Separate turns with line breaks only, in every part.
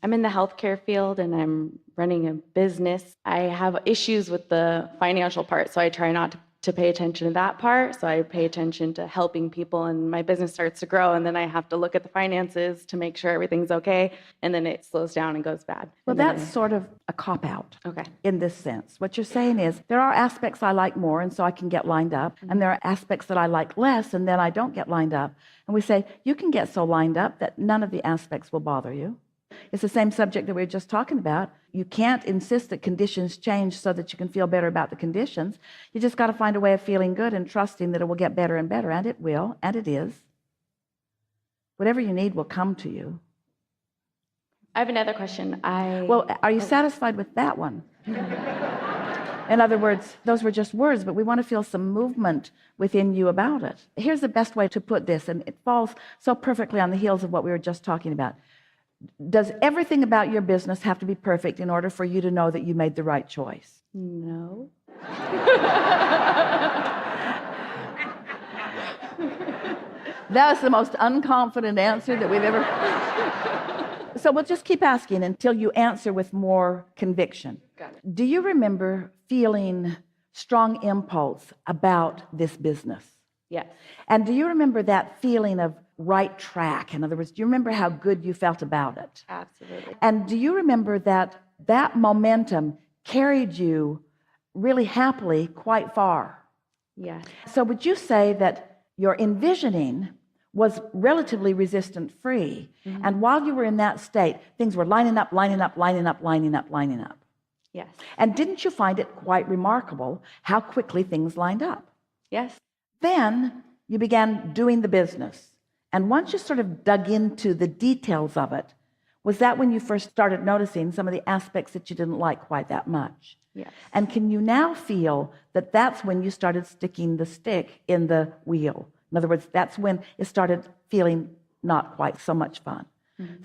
I'm in the healthcare field and I'm running a business. I have issues with the financial part, so I try not to pay attention to that part. So I pay attention to helping people, and my business starts to grow, and then I have to look at the finances to make sure everything's okay, and then it slows down and goes bad.
Well, that's sort of a cop-out in this sense. What you're saying is there are aspects I like more, and so I can get lined up, and there are aspects that I like less, and then I don't get lined up. And we say, you can get so lined up that none of the aspects will bother you. It's the same subject that we were just talking about. You can't insist that conditions change so that you can feel better about the conditions. You just got to find a way of feeling good and trusting that it will get better and better, and it will, and it is. Whatever you need will come to you.
I have another question.
Well, are you satisfied with that one? In other words, those were just words, but we want to feel some movement within you about it. Here's the best way to put this, and it falls so perfectly on the heels of what we were just talking about. Does everything about your business have to be perfect in order for you to know that you made the right choice?
No.
That was the most unconfident answer that we've ever. So we'll just keep asking until you answer with more conviction.
Got it.
Do you remember feeling strong impulse about this business?
Yes.
And do you remember that feeling of right track? In other words, do you remember how good you felt about it?
Absolutely.
And do you remember that that momentum carried you really happily quite far?
Yes.
So would you say that your envisioning was relatively resistant free, and while you were in that state, things were lining up, lining up, lining up, lining up, lining up?
Yes.
And didn't you find it quite remarkable how quickly things lined up?
Yes.
Then you began doing the business. And once you sort of dug into the details of it, was that when you first started noticing some of the aspects that you didn't like quite that much?
Yes.
And can you now feel that that's when you started sticking the stick in the wheel? In other words, that's when it started feeling not quite so much fun.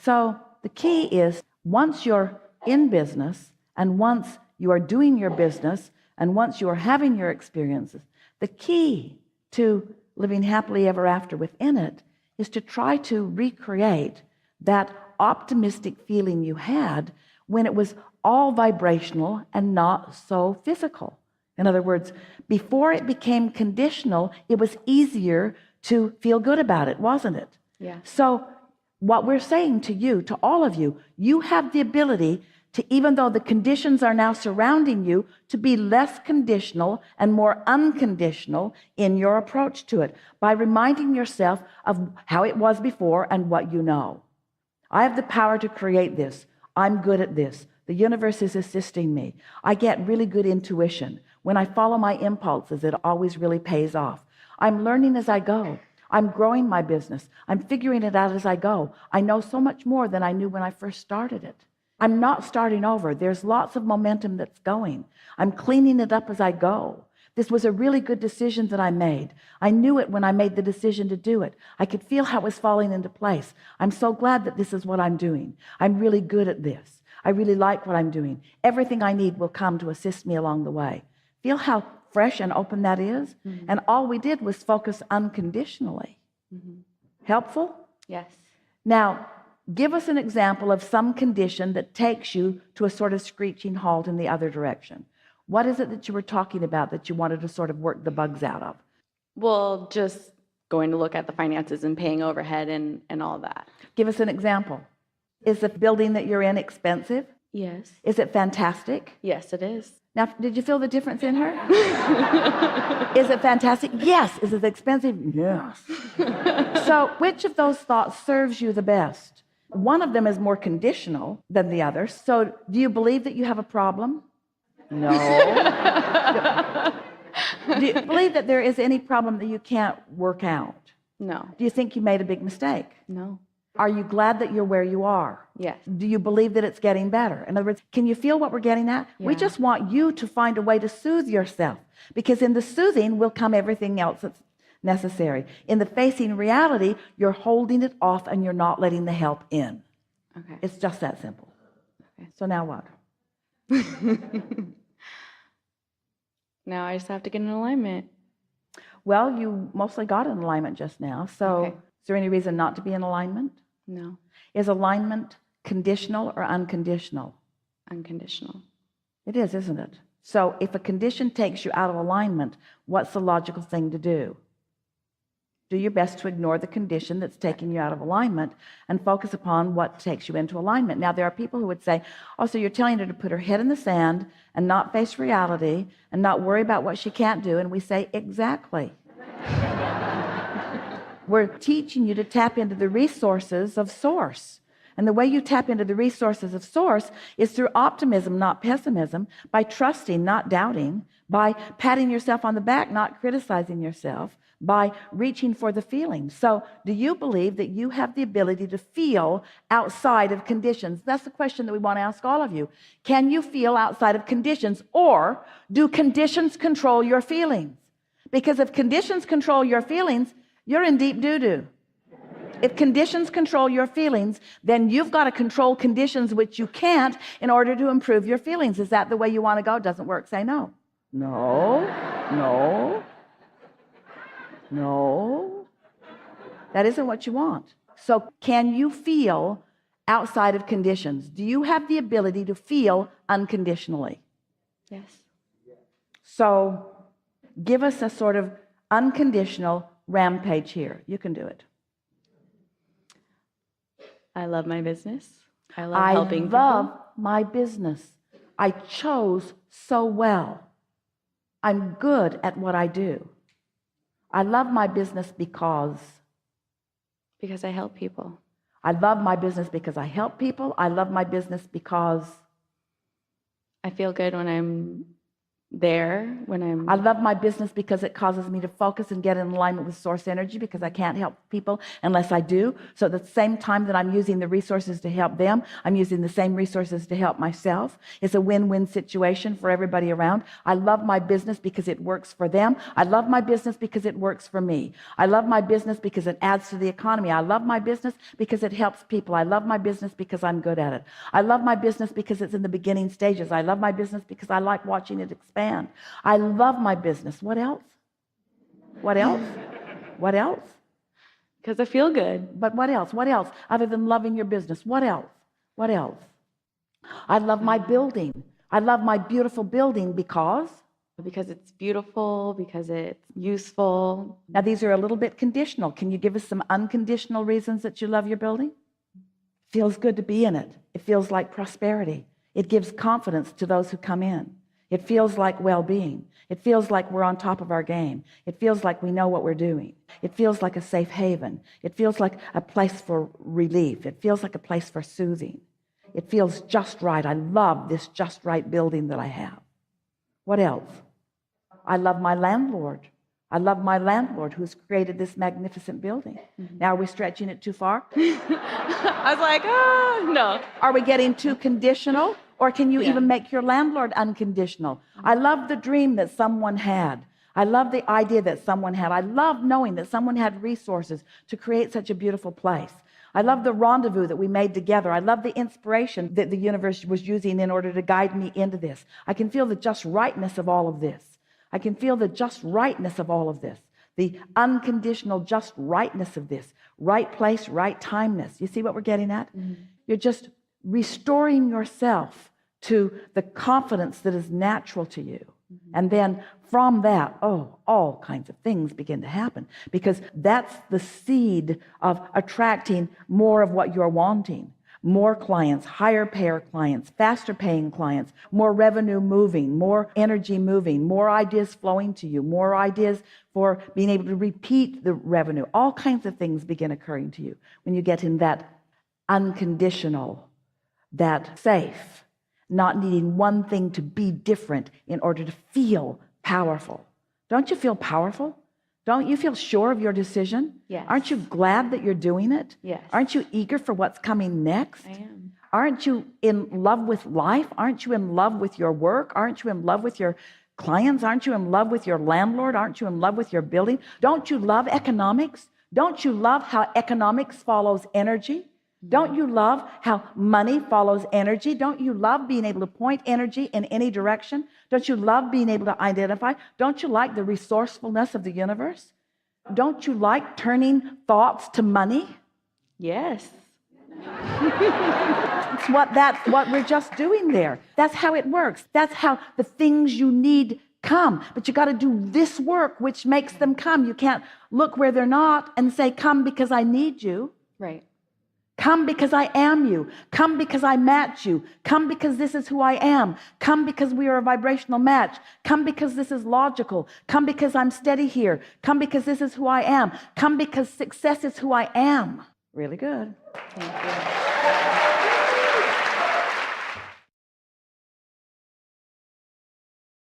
So the key is, once you're in business, and once you are doing your business, and once you are having your experiences, the key to living happily ever after within it is to try to recreate that optimistic feeling you had when it was all vibrational and not so physical. In other words, before it became conditional, it was easier to feel good about it, wasn't it?
Yeah.
So what we're saying to you, to all of you, you have the ability to, even though the conditions are now surrounding you, to be less conditional and more unconditional in your approach to it by reminding yourself of how it was before and what you know. I have the power to create this. I'm good at this. The universe is assisting me. I get really good intuition. When I follow my impulses, it always really pays off. I'm learning as I go. I'm growing my business. I'm figuring it out as I go. I know so much more than I knew when I first started it. I'm not starting over. There's lots of momentum that's going. I'm cleaning it up as I go. This was a really good decision that I made. I knew it when I made the decision to do it. I could feel how it was falling into place. I'm so glad that this is what I'm doing. I'm really good at this. I really like what I'm doing. Everything I need will come to assist me along the way. Feel how fresh and open that is? And all we did was focus unconditionally. Helpful?
Yes.
Now, give us an example of some condition that takes you to a sort of screeching halt in the other direction. What is it that you were talking about that you wanted to sort of work the bugs out of?
Well, just going to look at the finances and paying overhead and all that. Give
us an example. Is the building that you're in expensive?
Yes.
Is it fantastic?
Yes, it is.
Now, did you feel the difference in her? Is it fantastic? Yes. Is it expensive? Yes. So which of those thoughts serves you the best? One of them is more conditional than the other. So do you believe that you have a problem? No. Do you believe that there is any problem that you can't work out?
No.
Do you think you made a big mistake?
No.
Are you glad that you're where you are?
Yes.
Do you believe that it's getting better? In other words, can you feel what we're getting at?
Yeah.
We just want you to find a way to soothe yourself, because in the soothing will come everything else that's necessary. In the facing reality, you're holding it off and you're not letting the help in.
Okay.
It's just that simple.
Okay.
So now what?
Now I just have to get in alignment.
Well, you mostly got in alignment just now. So
Okay.
is there any reason not to be in alignment?
No.
Is alignment conditional or unconditional?
Unconditional.
It is, isn't it? So if a condition takes you out of alignment, what's the logical thing to do? Do your best to ignore the condition that's taking you out of alignment and focus upon what takes you into alignment. Now, there are people who would say, oh, so you're telling her to put her head in the sand and not face reality and not worry about what she can't do. And we say, exactly. We're teaching you to tap into the resources of Source. And the way you tap into the resources of Source is through optimism, not pessimism, by trusting, not doubting, by patting yourself on the back, not criticizing yourself, by reaching for the feelings. So do you believe that you have the ability to feel outside of conditions? That's the question that we want to ask all of you. Can you feel outside of conditions, or do conditions control your feelings? Because if conditions control your feelings, you're in deep doo-doo. If conditions control your feelings, then you've got to control conditions which you can't in order to improve your feelings. Is that the way you want to go? Doesn't work. Say no. No, no, no. That isn't what you want. So can you feel outside of conditions? Do you have the ability to feel unconditionally?
Yes.
So give us a sort of unconditional rampage here. You can do it.
I love my business. I love helping people.
I love my business. I chose so well. I'm good at what I do. I love my business because
I help people.
I love my business because I help people. I love my business because
I feel good when I'm there,
I love my business because it causes me to focus and get in alignment with source energy, because I can't help people unless I do. So at the same time that I'm using the resources to help them, I'm using the same resources to help myself. It's a win-win situation for everybody around. I love my business because it works for them. I love my business because it works for me. I love my business because it adds to the economy. I love my business because it helps people. I love my business because I'm good at it. I love my business because it's in the beginning stages. I love my business because I like watching it expand. I love my business. What else? What else? What else?
Because I feel good.
But what else? What else? Other than loving your business, what else? What else? I love my building. I love my beautiful building because
it's beautiful, because it's useful.
Now, these are a little bit conditional. Can you give us some unconditional reasons that you love your building? Feels good to be in it. It feels like prosperity. It gives confidence to those who come in. It feels like well-being. It feels like we're on top of our game. It feels like we know what we're doing. It feels like a safe haven. It feels like a place for relief. It feels like a place for soothing. It feels just right. I love this just right building that I have. What else? I love my landlord. I love my landlord who's created this magnificent building. Mm-hmm. Now, are we stretching it too far?
I was like, no.
Are we getting too conditional? Or can you even make your landlord unconditional? I love the dream that someone had. I love the idea that someone had. I love knowing that someone had resources to create such a beautiful place. I love the rendezvous that we made together. I love the inspiration that the universe was using in order to guide me into this. I can feel the just rightness of all of this. I can feel the just rightness of all of this. The unconditional just rightness of this. Right place, right timeness. You see what we're getting at? Mm-hmm. You're just restoring yourself to the confidence that is natural to you. Mm-hmm. And then from that, all kinds of things begin to happen, because that's the seed of attracting more of what you're wanting. More clients, higher payer clients, faster paying clients, more revenue moving, more energy moving, more ideas flowing to you, more ideas for being able to repeat the revenue. All kinds of things begin occurring to you when you get in that unconditional, that safe, not needing one thing to be different in order to feel powerful. Don't you feel powerful? Don't you feel sure of your decision?
Yes.
Aren't you glad that you're doing it?
Yes.
Aren't you eager for what's coming next?
I am.
Aren't you in love with life? Aren't you in love with your work? Aren't you in love with your clients? Aren't you in love with your landlord? Aren't you in love with your building? Don't you love economics? Don't you love how economics follows energy? Don't you love how money follows energy? Don't you love being able to point energy in any direction? Don't you love being able to identify? Don't you like the resourcefulness of the universe? Don't you like turning thoughts to money?
Yes.
That's what we're just doing there. That's how it works. That's how the things you need come. But you got to do this work, which makes them come. You can't look where they're not and say, come because I need you.
Right.
Come because I am you. Come because I match you. Come because this is who I am. Come because we are a vibrational match. Come because this is logical. Come because I'm steady here. Come because this is who I am. Come because success is who I am. Really good.
Thank you.